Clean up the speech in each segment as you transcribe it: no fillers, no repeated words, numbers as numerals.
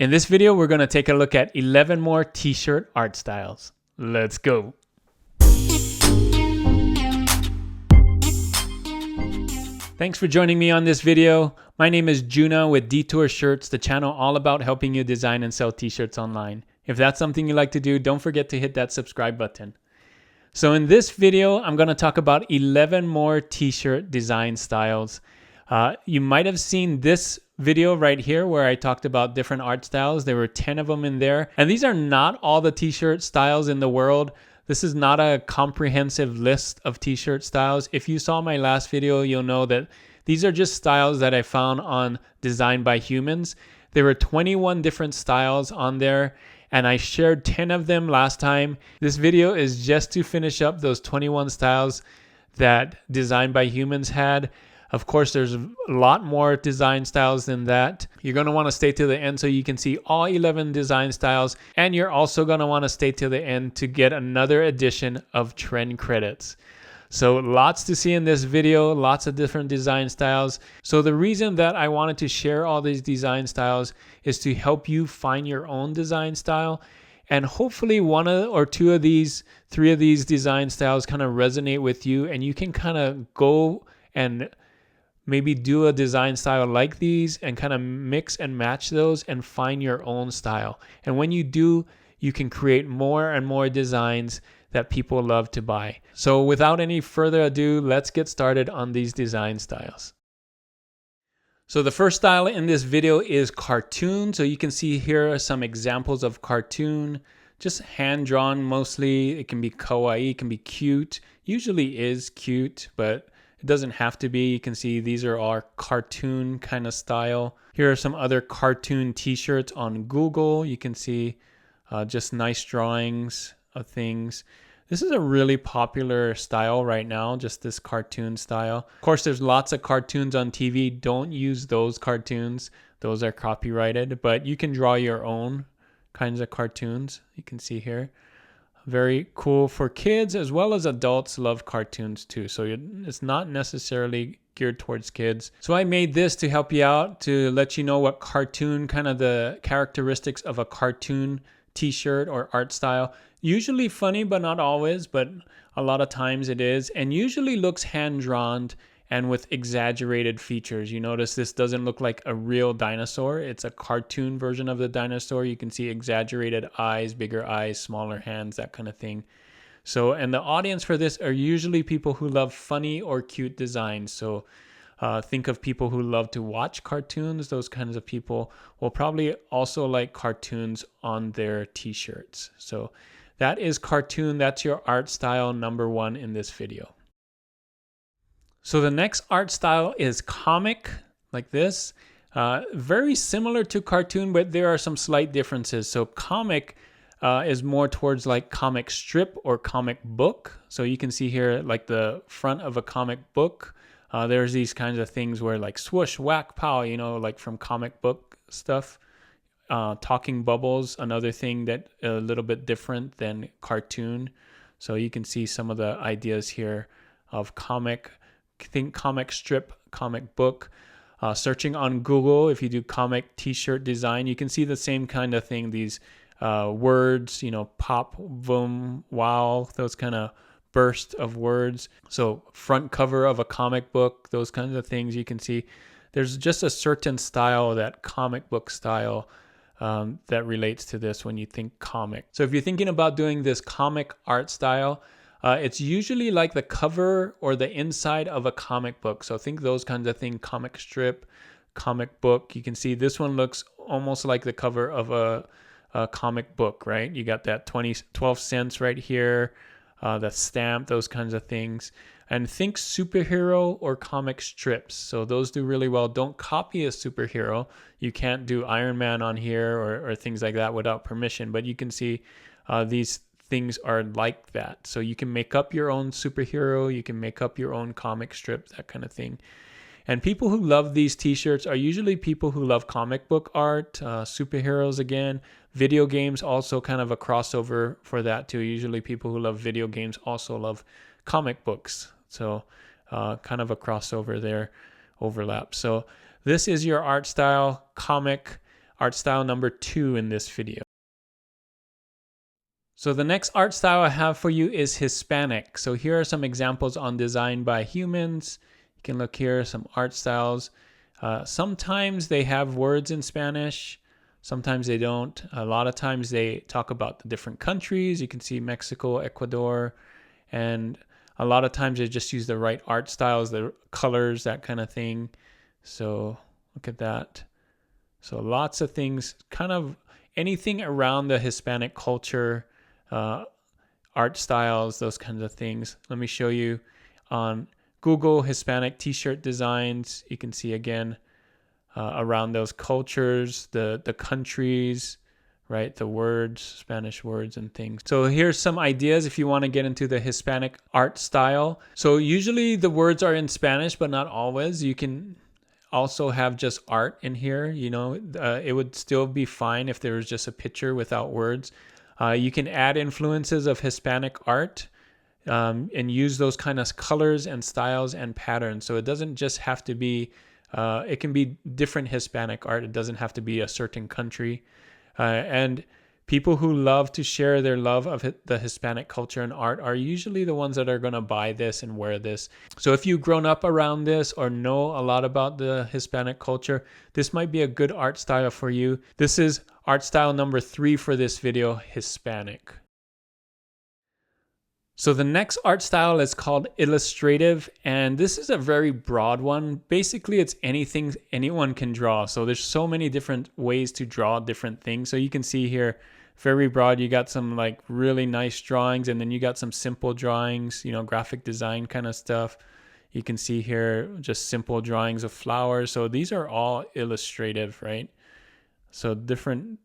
In this video, we're going to take a look at 11 more t-shirt art styles. Let's go. Thanks for joining me on this video. My name is Juna with Detour Shirts, the channel all about helping you design and sell t-shirts online. If that's something you like to do, don't forget to hit that subscribe button. So in this video, I'm going to talk about 11 more t-shirt design styles. You might have seen this video right here where I talked about different art styles. There were 10 of them in there. And these are not all the t-shirt styles in the world. This is not a comprehensive list of t-shirt styles. If you saw my last video, you'll know that these are just styles that I found on Design by Humans. There were 21 different styles on there, and I shared 10 of them last time. This video is just to finish up those 21 styles that Design by Humans had. Of course, there's a lot more design styles than that. You're going to want to stay to the end so you can see all 11 design styles. And you're also going to want to stay to the end to get another edition of trend credits. So lots to see in this video, lots of different design styles. So the reason that I wanted to share all these design styles is to help you find your own design style. And hopefully one or two of these, three of these design styles kind of resonate with you, and you can kind of go and maybe do a design style like these and kind of mix and match those and find your own style. And when you do, you can create more and more designs that people love to buy. So without any further ado, let's get started on these design styles. So the first style in this video is cartoon. So you can see here are some examples of cartoon, just hand-drawn mostly. It can be kawaii, it can be cute. Usually is cute, but it doesn't have to be. You can see these are all cartoon kind of style. Here are some other cartoon t-shirts on Google. You can see just nice drawings of things. This is a really popular style right now, just this cartoon style. Of course, there's lots of cartoons on TV. Don't use those cartoons. Those are copyrighted, but you can draw your own kinds of cartoons. You can see here. Very cool for kids as well as adults. Love cartoons too. So it's not necessarily geared towards kids. So I made this to help you out, to let you know what cartoon, kind of the characteristics of a cartoon t-shirt or art style. Usually funny, but not always, but a lot of times it is, and usually looks hand-drawn and with exaggerated features. You notice this doesn't look like a real dinosaur. It's a cartoon version of the dinosaur. You can see exaggerated eyes, bigger eyes, smaller hands, that kind of thing. So, and the audience for this are usually people who love funny or cute designs. So think of people who love to watch cartoons. Those kinds of people will probably also like cartoons on their t-shirts. So that is cartoon. That's your art style number one in this video. So the next art style is comic, like this. Very similar to cartoon, but there are some slight differences. So comic is more towards like comic strip or comic book. So you can see here like the front of a comic book. There's these kinds of things where like swoosh, whack, pow, you know, like from comic book stuff. Talking bubbles, another thing that a little bit different than cartoon. So you can see some of the ideas here of comic. Think comic strip, comic book. Searching on Google, if you do comic t-shirt design, you can see the same kind of thing. These words, you know, pop, boom, wow, those kind of burst of words. So front cover of a comic book, those kinds of things you can see. There's just a certain style, that comic book style, that relates to this when you think comic. So if you're thinking about doing this comic art style, it's usually like the cover or the inside of a comic book. So think those kinds of things, comic strip, comic book. You can see this one looks almost like the cover of a comic book, right? You got that 12 cents right here, the stamp, those kinds of things. And think superhero or comic strips. So those do really well. Don't copy a superhero. You can't do Iron Man on here or things like that without permission. But you can see these things are like that. So you can make up your own superhero, you can make up your own comic strip, that kind of thing. And people who love these t-shirts are usually people who love comic book art, superheroes again, video games, also kind of a crossover for that too. Usually people who love video games also love comic books. So kind of a crossover there, overlap. So this is your art style, comic. art style number 2 in this video. So the next art style I have for you is Hispanic. So here are some examples on design by humans. You can look here, some art styles. Sometimes they have words in Spanish. Sometimes they don't. A lot of times they talk about the different countries. You can see Mexico, Ecuador, and a lot of times they just use the right art styles, the colors, that kind of thing. So look at that. So lots of things, kind of anything around the Hispanic culture, art styles, those kinds of things. Let me show you on Google Hispanic t-shirt designs. You can see again around those cultures, the countries, right? The words, Spanish words and things. So here's some ideas if you want to get into the Hispanic art style. So usually the words are in Spanish, but not always. You can also have just art in here. You know, it would still be fine if there was just a picture without words. You can add influences of Hispanic art and use those kind of colors and styles and patterns. So it doesn't just have to be, it can be different Hispanic art. It doesn't have to be a certain country. And people who love to share their love of the Hispanic culture and art are usually the ones that are going to buy this and wear this. So if you've grown up around this or know a lot about the Hispanic culture, this might be a good art style for you. This is art style number 3 for this video, Hispanic. So the next art style is called Illustrative, and this is a very broad one. Basically, it's anything anyone can draw. So there's so many different ways to draw different things. So you can see here, very broad. You got some like really nice drawings, and then you got some simple drawings, you know, graphic design kind of stuff. You can see here just simple drawings of flowers. So these are all illustrative, right? So different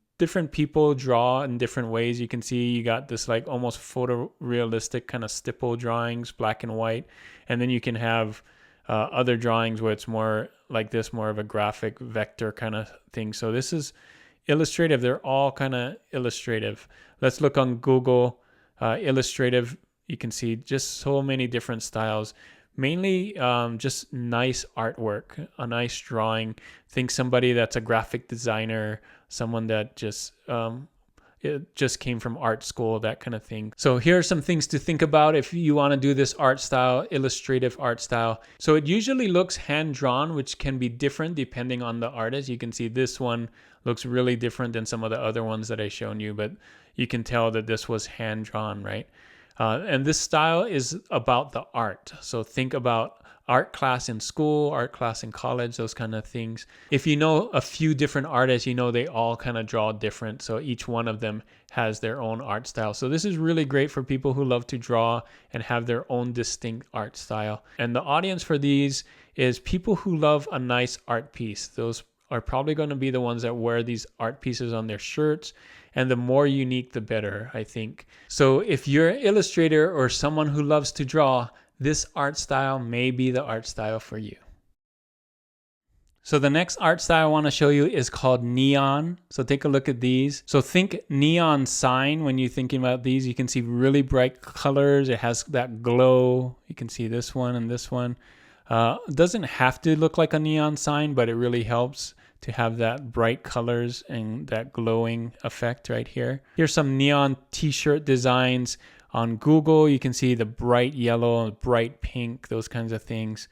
people draw in different ways. You can see you got this like almost photorealistic kind of stipple drawings, black and white. And then you can have other drawings where it's more like this, more of a graphic vector kind of thing. So this is illustrative. They're all kind of illustrative. Let's look on Google illustrative. You can see just so many different styles. Mainly just nice artwork, a nice drawing. Think somebody that's a graphic designer, someone that just it just came from art school, that kind of thing. So here are some things to think about if you want to do this art style, illustrative art style. So it usually looks hand-drawn, which can be different depending on the artist. You can see this one looks really different than some of the other ones that I've shown you, but you can tell that this was hand-drawn, right? And this style is about the art. So think about art class in school, art class in college, those kind of things. If you know a few different artists, you know they all kind of draw different. So each one of them has their own art style. So this is really great for people who love to draw and have their own distinct art style. And the audience for these is people who love a nice art piece. Those are probably going to be the ones that wear these art pieces on their shirts. And the more unique, the better, I think. So if you're an illustrator or someone who loves to draw, this art style may be the art style for you. So the next art style I want to show you is called neon. So take a look at these. So think neon sign when you're thinking about these. You can see really bright colors. It has that glow. You can see this one and this one. It doesn't have to look like a neon sign, but it really helps to have that bright colors and that glowing effect right here. Here's some neon t-shirt designs on Google. You can see the bright yellow, bright pink, those kinds of things.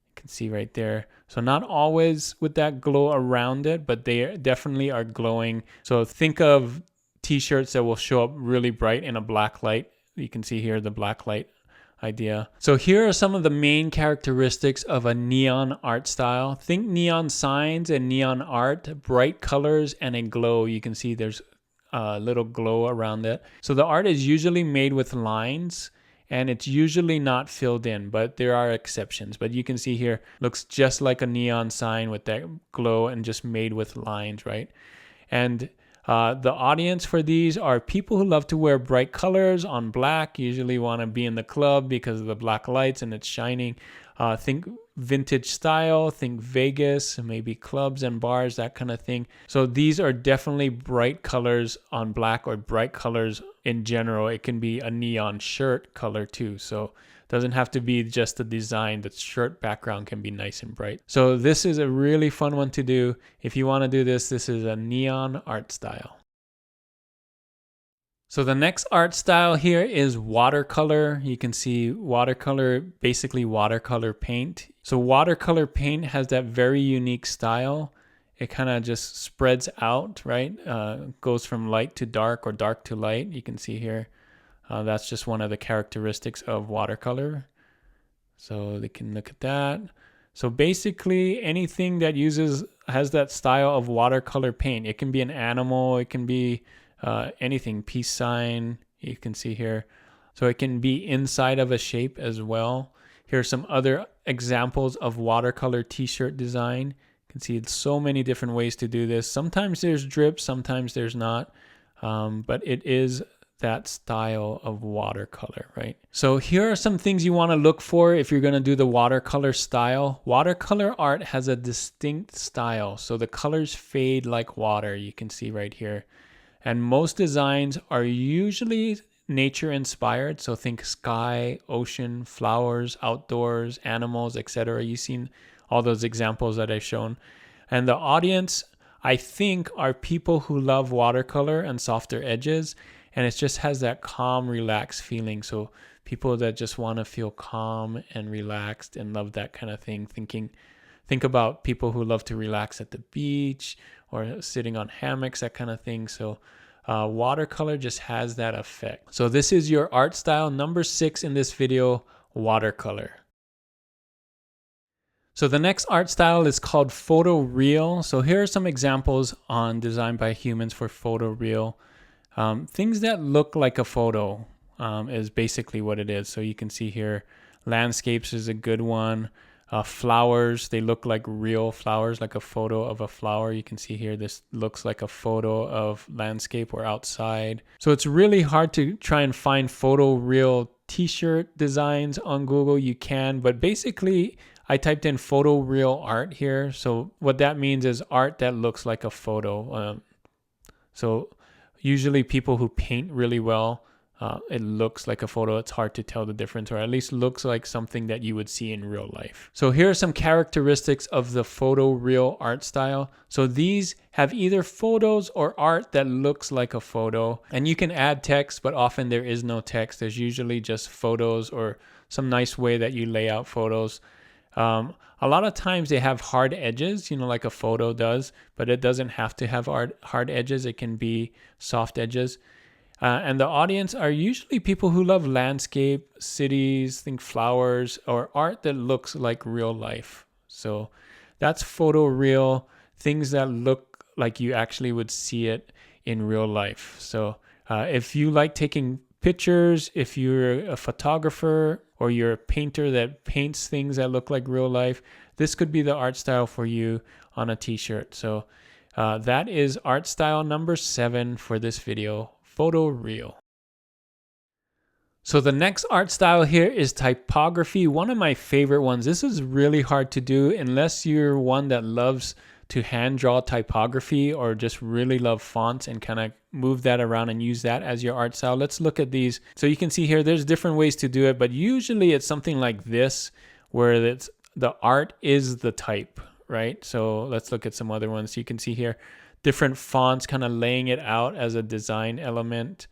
You can see right there. So not always with that glow around it, but they definitely are glowing. So think of t-shirts that will show up really bright in a black light. You can see here the black light idea. So here are some of the main characteristics of a neon art style. Think neon signs and neon art, bright colors and a glow. You can see there's a little glow around it. So the art is usually made with lines and it's usually not filled in, but there are exceptions. But you can see here, looks just like a neon sign with that glow and just made with lines, right? And the audience for these are people who love to wear bright colors on black, usually want to be in the club because of the black lights and it's shining. Think vintage style, think Vegas, maybe clubs and bars, that kind of thing. So these are definitely bright colors on black or bright colors in general. It can be a neon shirt color too. So Doesn't have to be just the design. The shirt background can be nice and bright. So this is a really fun one to do. If you want to do this, this is a neon art style. So the next art style here is watercolor. You can see watercolor, basically watercolor paint. So watercolor paint has that very unique style. It kind of just spreads out, right? Goes from light to dark or dark to light. You can see here. That's just one of the characteristics of watercolor. So they can look at that. So basically anything that has that style of watercolor paint. It can be an animal. It can be anything, peace sign, you can see here. So it can be inside of a shape as well. Here are some other examples of watercolor t-shirt design. You can see so many different ways to do this. Sometimes there's drips, sometimes there's not, but it is that style of watercolor, right? So here are some things you want to look for if you're going to do the watercolor style. Watercolor art has a distinct style, so the colors fade like water, you can see right here. And most designs are usually nature inspired. So think sky, ocean, flowers, outdoors, animals, etc. You've seen all those examples that I've shown. And the audience, I think, are people who love watercolor and softer edges. And it just has that calm, relaxed feeling. So people that just want to feel calm and relaxed and love that kind of thing. Think about people who love to relax at the beach or sitting on hammocks, that kind of thing. So watercolor just has that effect. So this is your art style number 6 in this video, watercolor. So the next art style is called photoreal. So here are some examples on Designed by Humans for photoreal. Things that look like a photo is basically what it is. So you can see here, landscapes is a good one. Flowers, they look like real flowers, like a photo of a flower. You can see here, this looks like a photo of landscape or outside. So it's really hard to try and find photoreal t-shirt designs on Google. You can, but basically I typed in photoreal art here. So what that means is art that looks like a photo. So usually people who paint really well, it looks like a photo. It's hard to tell the difference, or at least looks like something that you would see in real life. So here are some characteristics of the photoreal art style. So these have either photos or art that looks like a photo, and you can add text, but often there is no text. There's usually just photos or some nice way that you lay out photos. A lot of times they have hard edges, like a photo does, but it doesn't have to have hard edges. It can be soft edges. And the audience are usually people who love landscape, cities, think flowers, or art that looks like real life. So that's photoreal, things that look like you actually would see it in real life. So if you like taking pictures, if you're a photographer or you're a painter that paints things that look like real life, this could be the art style for you on a t-shirt. So that is art style number 7 for this video, photoreal. So the next art style here is typography, one of my favorite ones. This is really hard to do unless you're one that loves to hand draw typography or just really love fonts and kind of move that around and use that as your art style. Let's look at these. So you can see here, there's different ways to do it, but usually it's something like this where the art is the type, right? So let's look at some other ones. You can see here, different fonts kind of laying it out as a design element.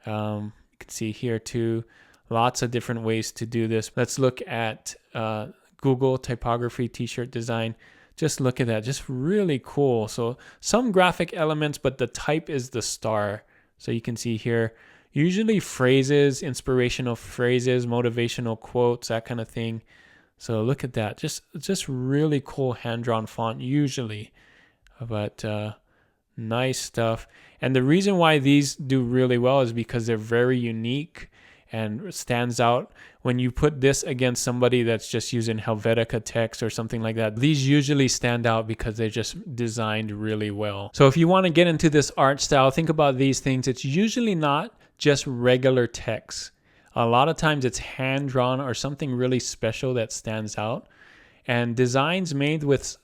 You can see here too, lots of different ways to do this. Let's look at Google typography t-shirt design. Just look at that, just really cool. So some graphic elements, but the type is the star. So you can see here, usually phrases, inspirational phrases, motivational quotes, that kind of thing. So look at that, just really cool hand-drawn font usually, but nice stuff. And the reason why these do really well is because they're very unique and stands out. When you put this against somebody that's just using Helvetica text or something like that, these usually stand out because they're just designed really well. So if you want to get into this art style, think about these things. It's usually not just regular text. A lot of times it's hand-drawn or something really special that stands out. And designs made with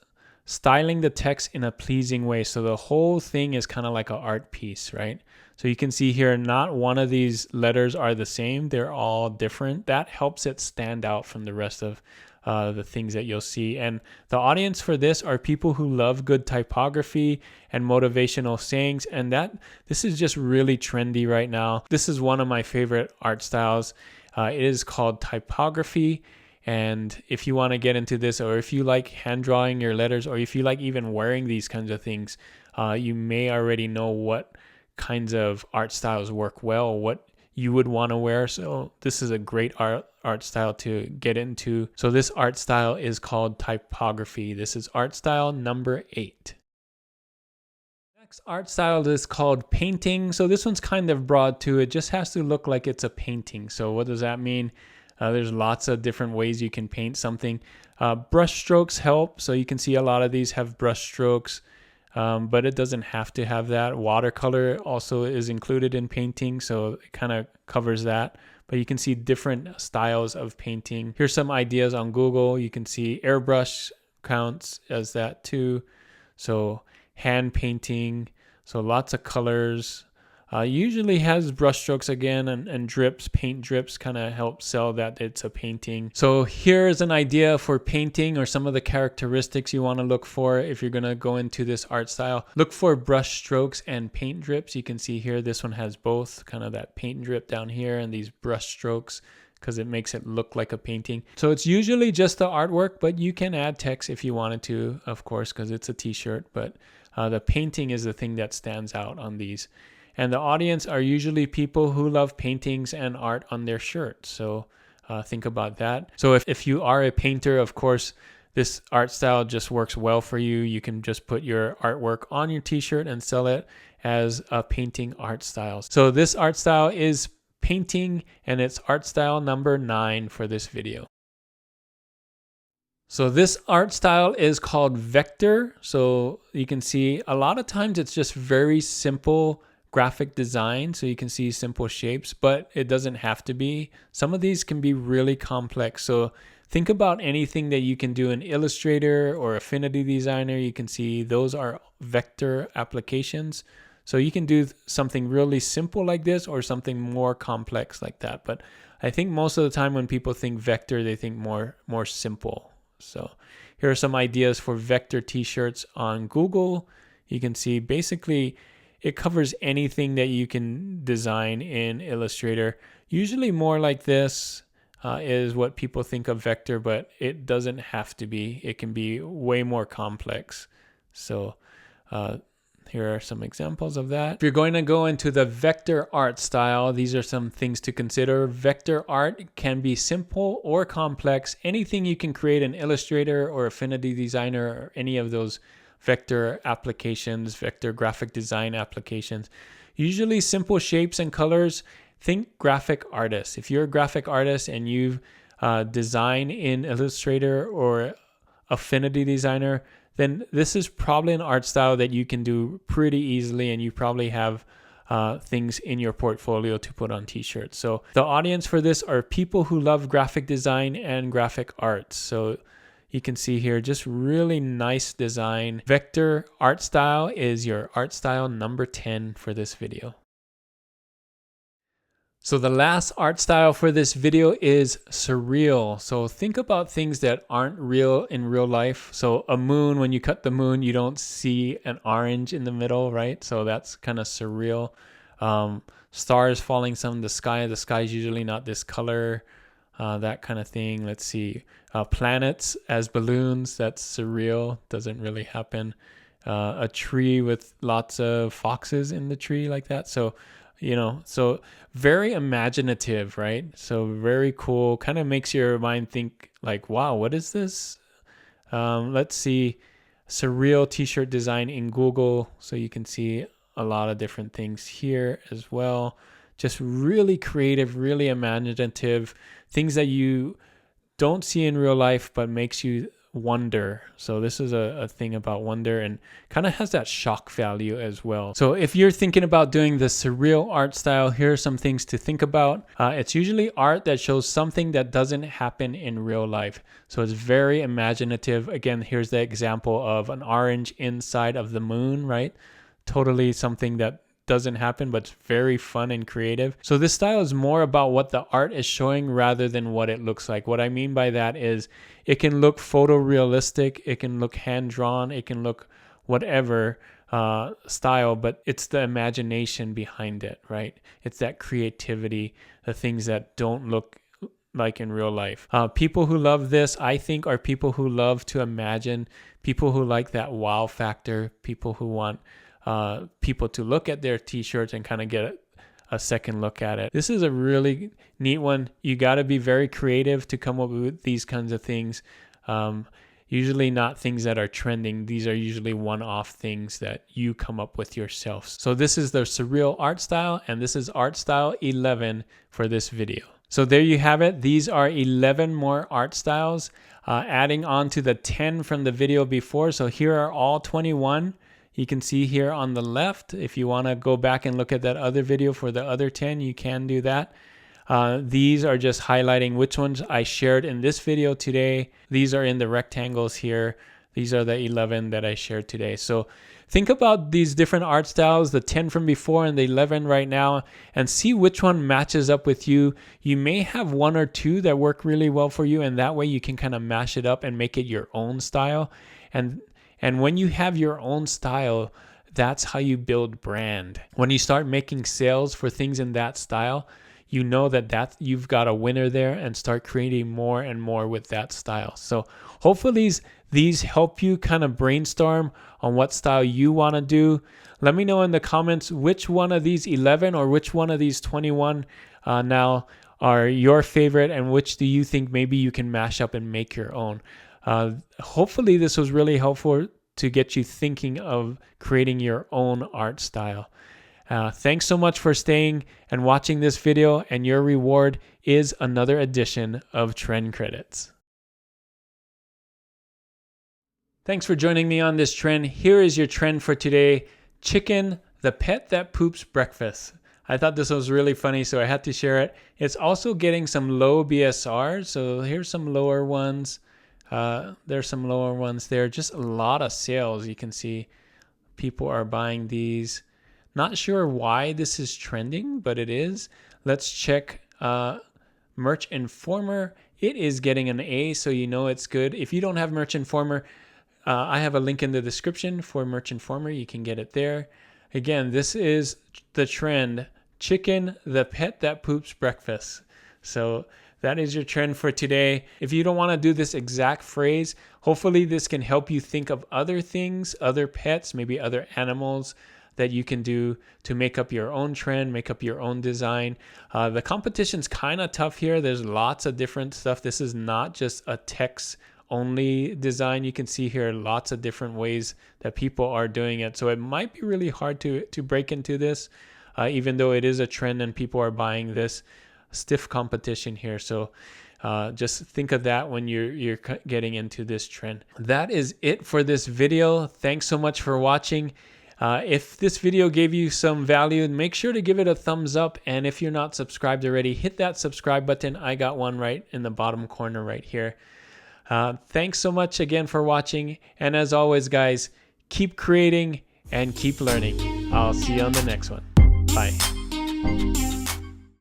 styling the text in a pleasing way. So the whole thing is kind of like an art piece, right? So you can see here, not one of these letters are the same. They're all different. That helps it stand out from the rest of the things that you'll see. And the audience for this are people who love good typography and motivational sayings. And this is just really trendy right now. This is one of my favorite art styles. It is called typography. And if you want to get into this, or if you like hand drawing your letters, or if you like even wearing these kinds of things, you may already know what kinds of art styles work well, what you would want to wear. So this is a great art style to get into. So this art style is called typography. This is art style number 8. Next art style is called painting. So this one's kind of broad too. It just has to look like it's a painting. So what does that mean? There's lots of different ways you can paint something. Brush strokes help. So you can see a lot of these have brush strokes. But it doesn't have to have that. Watercolor also is included in painting, so it kind of covers that. But you can see different styles of painting. Here's some ideas on Google. You can see airbrush counts as that too. So hand painting, so lots of colors. Usually has brush strokes again, and drips, paint drips kind of help sell that it's a painting. So here's an idea for painting, or some of the characteristics you want to look for if you're going to go into this art style. Look for brush strokes and paint drips. You can see here this one has both, kind of that paint drip down here and these brush strokes, because it makes it look like a painting. So it's usually just the artwork, but you can add text if you wanted to, of course, because it's a t-shirt. But the painting is the thing that stands out on these. And the audience are usually people who love paintings and art on their shirts. So think about that. So if you are a painter, of course, this art style just works well for you. You can just put your artwork on your t-shirt and sell it as a painting art style. So this art style is painting, and it's art style number 9 for this video. So this art style is called vector. So you can see a lot of times it's just very simple graphic design. So you can see simple shapes, but it doesn't have to be. Some of these can be really complex. So think about anything that you can do in Illustrator or Affinity Designer. You can see those are vector applications. So you can do something really simple like this, or something more complex like that. But I think most of the time when people think vector, they think more simple. So here are some ideas for vector t-shirts on Google. You can see basically it covers anything that you can design in Illustrator. Usually more like this is what people think of vector, but it doesn't have to be. It can be way more complex. So here are some examples of that. If you're going to go into the vector art style, these are some things to consider. Vector art can be simple or complex. Anything you can create in Illustrator or Affinity Designer, or any of those vector applications, vector graphic design applications. Usually simple shapes and colors. Think graphic artists. If you're a graphic artist and you design in Illustrator or Affinity Designer, then this is probably an art style that you can do pretty easily, and you probably have things in your portfolio to put on t-shirts. So the audience for this are people who love graphic design and graphic arts. So you can see here just really nice design. Vector art style is your art style number 10 for this video. So the last art style for this video is surreal. So think about things that aren't real in real life. So a moon, when you cut the moon, you don't see an orange in the middle, right? So that's kind of surreal. Stars falling from the sky. The sky is usually not this color. That kind of thing. Let's see. Planets as balloons. That's surreal. Doesn't really happen. A tree with lots of foxes in the tree like that. So, so very imaginative, right? So very cool. Kind of makes your mind think like, wow, what is this? Let's see. Surreal t-shirt design in Google. So you can see a lot of different things here as well. Just really creative, really imaginative, things that you don't see in real life, but makes you wonder. So this is a thing about wonder and kind of has that shock value as well. So if you're thinking about doing the surreal art style, here are some things to think about. It's usually art that shows something that doesn't happen in real life. So it's very imaginative. Again, here's the example of an orange inside of the moon, right? Totally something that doesn't happen, but it's very fun and creative. So this style is more about what the art is showing rather than what it looks like. What I mean by that is it can look photorealistic, it can look hand-drawn, it can look whatever style, but it's the imagination behind it, right? It's that creativity, the things that don't look like in real life. People who love this, I think, are people who love to imagine, people who like that wow factor, people who want people to look at their t-shirts and kind of get a second look at it. This is a really neat one. You got to be very creative to come up with these kinds of things. Usually not things that are trending. These are usually one-off things that you come up with yourself. So this is the surreal art style, and this is art style 11 for this video. So there you have it. These are 11 more art styles, adding on to the 10 from the video before. So here are all 21. You can see here on the left, if you want to go back and look at that other video for the other 10, you can do that. These are just highlighting which ones I shared in this video today. These are in the rectangles here. These are the 11 that I shared today. So think about these different art styles, the 10 from before and the 11 right now, and see which one matches up with you. You may have one or two that work really well for you, and that way you can kind of mash it up and make it your own style. And when you have your own style, that's how you build brand. When you start making sales for things in that style, you know that you've got a winner there, and start creating more and more with that style. So hopefully these help you kind of brainstorm on what style you want to do. Let me know in the comments which one of these 11 or which one of these 21 now are your favorite, and which do you think maybe you can mash up and make your own. Hopefully this was really helpful to get you thinking of creating your own art style. Thanks so much for staying and watching this video, and your reward is another edition of Trend Credits. Thanks for joining me on this trend. Here is your trend for today: chicken, the pet that poops breakfast. I thought this was really funny, so I had to share it. It's also getting some low BSR, so here's some lower ones. There's some lower ones there. Just a lot of sales. You can see people are buying these. Not sure why this is trending, but it is. Let's check Merch Informer. It is getting an A, so you know it's good. If you don't have Merch Informer, I have a link in the description for Merch Informer. You can get it there. Again, this is the trend: chicken, the pet that poops breakfast. So that is your trend for today. If you don't want to do this exact phrase, hopefully this can help you think of other things, other pets, maybe other animals that you can do to make up your own trend, make up your own design. The competition's kind of tough here. There's lots of different stuff. This is not just a text only design. You can see here lots of different ways that people are doing it. So it might be really hard to break into this, even though it is a trend and people are buying this. Stiff competition here. So just think of that when you're getting into this trend. That is it for this video. Thanks so much for watching. If this video gave you some value, make sure to give it a thumbs up. And if you're not subscribed already, hit that subscribe button. I got one right in the bottom corner right here. Thanks so much again for watching. And as always, guys, keep creating and keep learning. I'll see you on the next one. Bye.